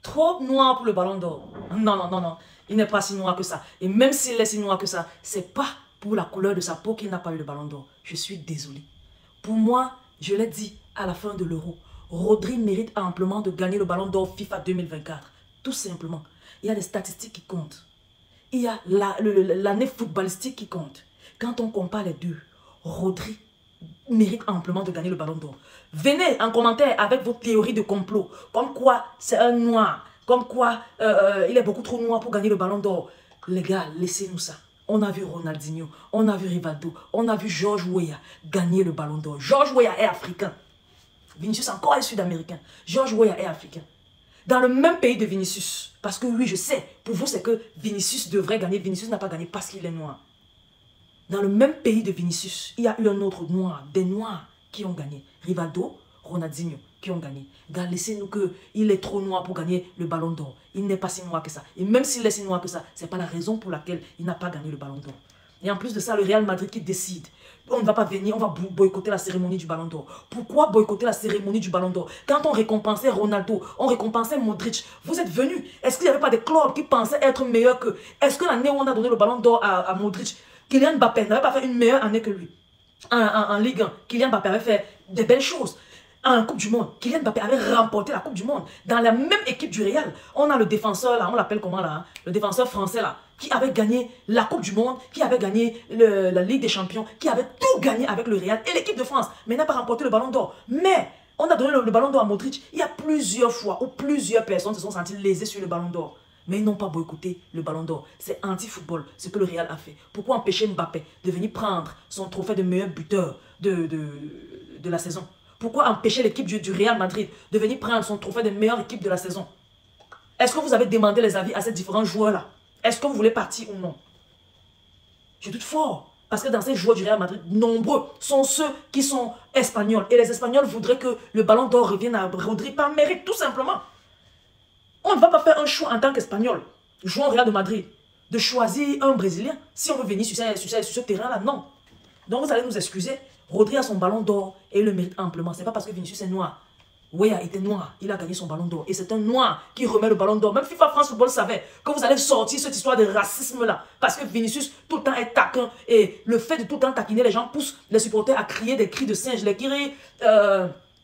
Trop noir pour le ballon d'or. Non, non, non, non. Il n'est pas si noir que ça. Et même s'il est si noir que ça, c'est pas pour la couleur de sa peau qu'il n'a pas eu le ballon d'or. Je suis désolé. Pour moi, je l'ai dit à la fin de l'Euro, Rodri mérite amplement de gagner le ballon d'or FIFA 2024. Tout simplement. Il y a des statistiques qui comptent. Il y a l'année footballistique qui compte. Quand on compare les deux, Rodri mérite amplement de gagner le ballon d'or. Venez en commentaire avec vos théories de complot. Comme quoi c'est un noir. Comme quoi il est beaucoup trop noir pour gagner le ballon d'or. Les gars, laissez-nous ça. On a vu Ronaldinho, on a vu Rivaldo, on a vu George Weah gagner le ballon d'or. George Weah est africain. Vinicius encore est sud-américain. George Weah est africain. Dans le même pays de Vinicius. Parce que oui, je sais, pour vous c'est que Vinicius devrait gagner. Vinicius n'a pas gagné parce qu'il est noir. Dans le même pays de Vinicius, il y a eu un autre noir, des noirs qui ont gagné. Rivaldo, Ronaldinho qui ont gagné. Gars, laissez-nous qu'il est trop noir pour gagner le ballon d'or. Il n'est pas si noir que ça. Et même s'il est si noir que ça, ce n'est pas la raison pour laquelle il n'a pas gagné le ballon d'or. Et en plus de ça, le Real Madrid qui décide. On ne va pas venir, on va boycotter la cérémonie du ballon d'or. Pourquoi boycotter la cérémonie du ballon d'or? Quand on récompensait Ronaldo, on récompensait Modric, vous êtes venus. Est-ce qu'il n'y avait pas des clubs qui pensaient être meilleurs que... Est-ce que l'année où on a donné le ballon d'or à Modric, Kylian Mbappé n'avait pas fait une meilleure année que lui? En Ligue 1, Kylian Mbappé avait fait des belles choses. En Coupe du Monde, Kylian Mbappé avait remporté la Coupe du Monde. Dans la même équipe du Real, on a le défenseur là, on l'appelle comment là, hein? Le défenseur français là, qui avait gagné la Coupe du Monde, qui avait gagné la Ligue des Champions, qui avait tout gagné avec le Real et l'équipe de France, mais n'a pas remporté le ballon d'or. Mais on a donné le ballon d'or à Modric. Il y a plusieurs fois où plusieurs personnes se sont senties lésées sur le ballon d'or. Mais ils n'ont pas boycotté le ballon d'or. C'est anti-football, ce que le Real a fait. Pourquoi empêcher Mbappé de venir prendre son trophée de meilleur buteur de la saison? Pourquoi empêcher l'équipe du Real Madrid de venir prendre son trophée de meilleure équipe de la saison? Est-ce que vous avez demandé les avis à ces différents joueurs-là? Est-ce que vous voulez partir ou non? Je doute fort. Parce que dans ces joueurs du Real Madrid, nombreux sont ceux qui sont espagnols. Et les Espagnols voudraient que le ballon d'or revienne à Rodri par mérite, tout simplement. On ne va pas faire un choix en tant qu'Espagnol, jouant au Real de Madrid, de choisir un Brésilien si on veut venir sur ce terrain-là. Non. Donc vous allez nous excuser. Rodri a son ballon d'or et il le mérite amplement. Ce n'est pas parce que Vinicius est noir. Weah était noir, il a gagné son ballon d'or. Et c'est un noir qui remet le ballon d'or. Même FIFA France Football savait que vous allez sortir cette histoire de racisme-là. Parce que Vinicius, tout le temps, est taquin. Et le fait de tout le temps taquiner, les gens poussent les supporters à crier des cris de singe, les cris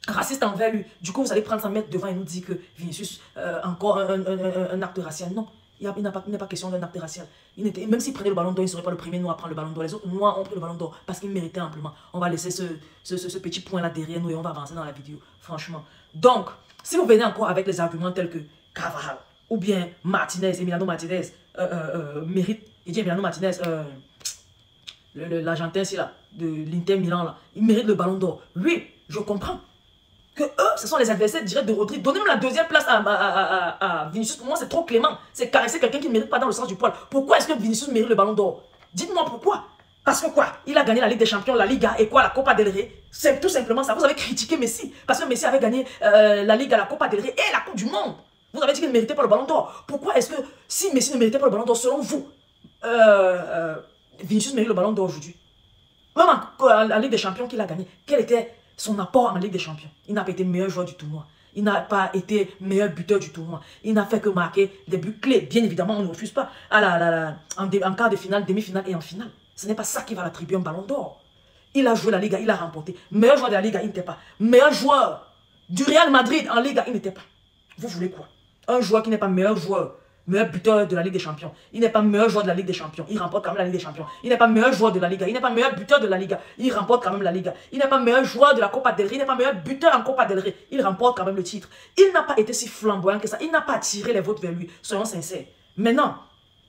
racistes envers lui. Du coup, vous allez prendre 100 mètres devant et nous dire que Vinicius, encore un acte racial. Non. Il n'est pas question d'un acte racial. Même s'il prenait le ballon d'or, il ne serait pas le premier noir à prendre le ballon d'or. Les autres noirs ont pris le ballon d'or parce qu'ils méritaient amplement. On va laisser ce petit point-là derrière nous et on va avancer dans la vidéo. Franchement. Donc, si vous venez encore avec les arguments tels que Carvajal ou bien Emiliano Martinez mérite, il dit Emiliano Martinez, l'Argentin ici là, de l'Inter Milan là, il mérite le ballon d'or. Oui, je comprends. Que eux, ce sont les adversaires directs de Rodri. Donnez-moi la deuxième place à Vinicius. Pour moi, c'est trop clément. C'est caresser quelqu'un qui ne mérite pas dans le sens du poil. Pourquoi est-ce que Vinicius mérite le ballon d'or? Dites-moi pourquoi. Parce que quoi? Il a gagné la Ligue des Champions, la Liga et quoi? La Copa del Rey. C'est tout simplement ça. Vous avez critiqué Messi. Parce que Messi avait gagné la Liga, la Copa del Rey et la Coupe du Monde. Vous avez dit qu'il ne méritait pas le ballon d'or. Pourquoi est-ce que si Messi ne méritait pas le ballon d'or, selon vous, Vinicius mérite le ballon d'or aujourd'hui? Même en Ligue des Champions qu'il a gagné, quel était son apport en Ligue des Champions? Il n'a pas été meilleur joueur du tournoi. Il n'a pas été meilleur buteur du tournoi. Il n'a fait que marquer des buts clés. Bien évidemment, on ne refuse pas en quart de finale, demi-finale et en finale. Ce n'est pas ça qui va l'attribuer un ballon d'or. Il a joué la Liga, il a remporté. Meilleur joueur de la Liga, il n'était pas. Meilleur joueur du Real Madrid en Liga, il n'était pas. Vous voulez quoi? Un joueur qui n'est pas meilleur joueur, meilleur buteur de la Ligue des Champions. Il n'est pas meilleur joueur de la Ligue des Champions. Il remporte quand même la Ligue des Champions. Il n'est pas meilleur joueur de la Liga. Il n'est pas meilleur buteur de la Liga. Il remporte quand même la Liga. Il n'est pas meilleur joueur de la Copa del Rey. Il n'est pas meilleur buteur en Copa del Rey. Il remporte quand même le titre. Il n'a pas été si flamboyant que ça. Il n'a pas attiré les votes vers lui. Soyons sincères. Maintenant,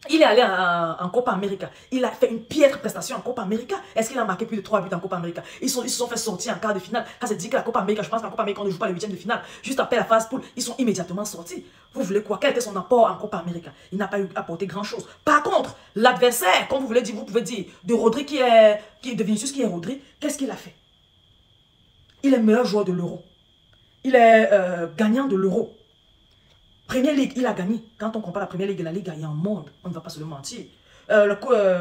il est allé en Copa América. Il a fait une piètre prestation en Copa América. Est-ce qu'il a marqué plus de 3 buts en Copa América? Ils se sont fait sortir en quart de finale. Ça c'est dit que la Copa América, je pense que la Copa América, on ne joue pas les huitièmes de finale. Juste après la phase poule, ils sont immédiatement sortis. Vous voulez quoi? Quel était son apport en Copa América? Il n'a pas eu apporté grand chose. Par contre, l'adversaire, comme vous voulez dire, vous pouvez dire, de Rodri de Vinicius qui est Rodri, qu'est-ce qu'il a fait? Il est meilleur joueur de l'Euro. Il est gagnant de l'Euro. Première Ligue, il a gagné. Quand on compare la Première Ligue et la Ligue, il y a un monde. On ne va pas se le mentir.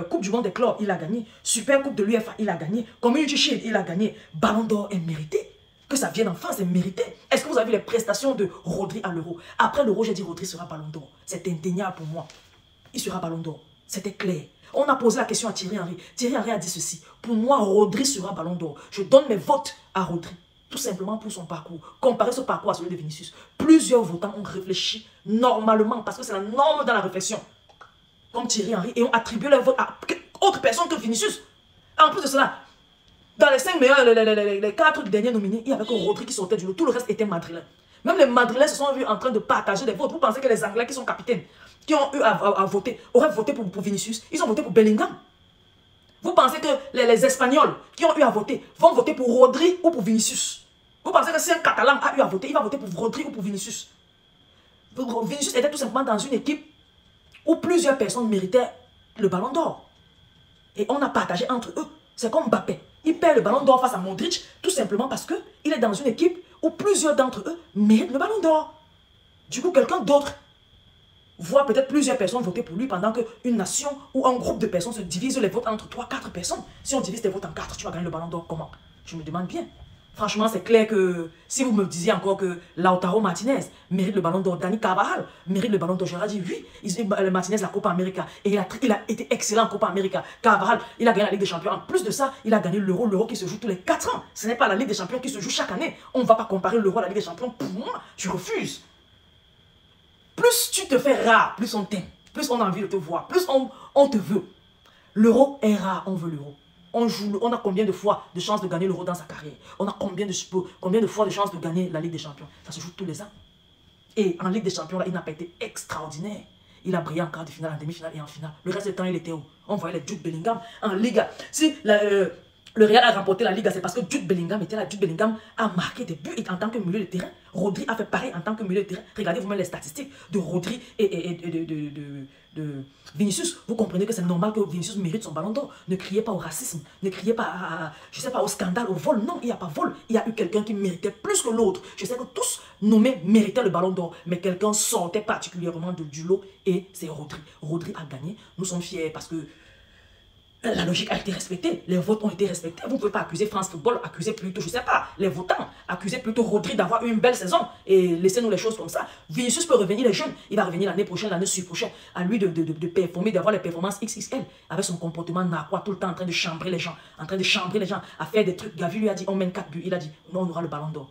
Coupe du monde des clubs, il a gagné. Super Coupe de l'UEFA, il a gagné. Community Shield, il a gagné. Ballon d'or est mérité. que ça vienne enfin, c'est mérité. Est-ce que vous avez vu les prestations de Rodri à l'Euro? Après l'Euro, j'ai dit Rodri sera ballon d'or. C'est indéniable pour moi. Il sera ballon d'or. C'était clair. On a posé la question à Thierry Henry. Thierry Henry a dit ceci. Pour moi, Rodri sera ballon d'or. Je donne mes votes à Rodri. Tout simplement pour son parcours. Comparer ce parcours à celui de Vinicius. Plusieurs votants ont réfléchi normalement, parce que c'est la norme dans la réflexion. Comme Thierry Henry, et ont attribué leur vote à autre personne que Vinicius. En plus de cela, dans les 5 meilleurs, les 4 derniers nominés, il y avait que Rodri qui sortait du lot. Tout le reste était madrilène. Même les madrilènes se sont vus en train de partager des votes. Vous pensez que les Anglais qui sont capitaines, qui ont eu à voter, auraient voté pour Vinicius? Ils ont voté pour Bellingham. Vous pensez que les Espagnols qui ont eu à voter vont voter pour Rodri ou pour Vinicius? Vous pensez que si un Catalan a eu à voter, il va voter pour Rodri ou pour Vinicius? Vinicius était tout simplement dans une équipe où plusieurs personnes méritaient le ballon d'or. Et on a partagé entre eux. C'est comme Mbappé. Il perd le ballon d'or face à Modric tout simplement parce qu'il est dans une équipe où plusieurs d'entre eux méritent le ballon d'or. Du coup, quelqu'un d'autre voit peut-être plusieurs personnes voter pour lui pendant qu'une nation ou un groupe de personnes se divise les votes entre 3-4 personnes. Si on divise tes votes en 4, tu vas gagner le ballon d'or comment? Je me demande bien. Franchement, c'est clair que si vous me disiez encore que Lautaro Martinez mérite le ballon d'or, Dani Carvajal mérite le ballon d'or, j'aurais dit oui, Martinez la Copa América et il a été excellent en Copa América. Carvajal, il a gagné la Ligue des Champions. En plus de ça, il a gagné l'Euro qui se joue tous les 4 ans. Ce n'est pas la Ligue des Champions qui se joue chaque année. On ne va pas comparer l'Euro à la Ligue des Champions. Pour moi, je refuse. Plus tu te fais rare, plus on t'aime, plus on a envie de te voir, plus on te veut. L'Euro est rare, on veut l'Euro. On a combien de fois de chances de gagner l'Euro dans sa carrière? On a combien de fois de chances de gagner la Ligue des Champions? Ça se joue tous les ans. Et en Ligue des Champions, là, il n'a pas été extraordinaire. Il a brillé en quart de finale, en demi-finale et en finale. Le reste du temps, il était où? On voyait les Jude Bellingham en Liga. Si le Real a remporté la Liga, c'est parce que Jude Bellingham était là. Jude Bellingham a marqué des buts en tant que milieu de terrain. Rodri a fait pareil en tant que milieu de terrain. Regardez vous-même les statistiques de Rodri et de Vinicius. Vous comprenez que c'est normal que Vinicius mérite son ballon d'or. Ne criez pas au racisme, ne criez pas je sais pas, au scandale, au vol. Non, il n'y a pas vol. Il y a eu quelqu'un qui méritait plus que l'autre. Je sais que tous nommés méritaient le ballon d'or, mais quelqu'un sortait particulièrement du lot et c'est Rodri. Rodri a gagné. Nous sommes fiers parce que la logique a été respectée, les votes ont été respectés. Vous ne pouvez pas accuser France Football, accuser plutôt, je ne sais pas, les votants, accuser plutôt Rodri d'avoir eu une belle saison et laissez-nous les choses comme ça. Vinicius peut revenir, les jeunes, il va revenir l'année prochaine, l'année prochaine, à lui de performer, d'avoir les performances XXL avec son comportement narquois, tout le temps en train de chambrer les gens, à faire des trucs. Gavi lui a dit on mène 4 buts, il a dit non, on aura le ballon d'or.